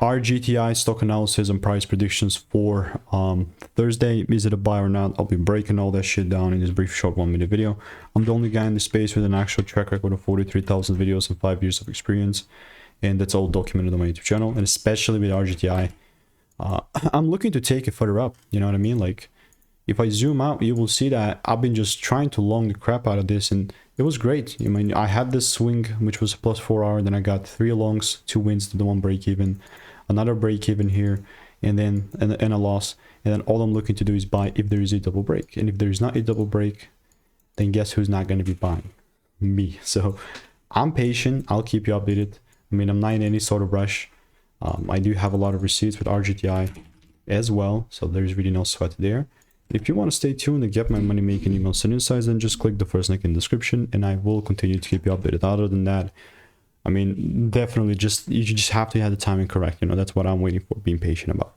RGTI stock analysis and price predictions for Thursday. Is it a buy or not? I'll be breaking all that shit down in this brief short 1-minute video. I'm the only guy in the space with an actual track record of 43,000 videos and 5 years of experience, and that's all documented on my YouTube channel. And especially with RGTI, I'm looking to take it further up. You know what I mean? Like, if I zoom out, you will see that I've been just trying to long the crap out of this, and it was great. I mean, I had this swing which was plus 4 hour, then I got 3 longs, 2 wins to the 1 break even, another break even here, and then and a loss. And then all I'm looking to do is buy if there is a double break. And if there is not a double break, then guess who's not going to be buying? Me. So I'm patient. I'll keep you updated. I mean, I'm not in any sort of rush. I do have a lot of receipts with RGTI as well, so there's really no sweat there. If you want to stay tuned and get my money making emails and insights, then just click the first link in the description and I will continue to keep you updated. Other than that, I mean, definitely you just have to have the timing correct. You know, that's what I'm waiting for, being patient about.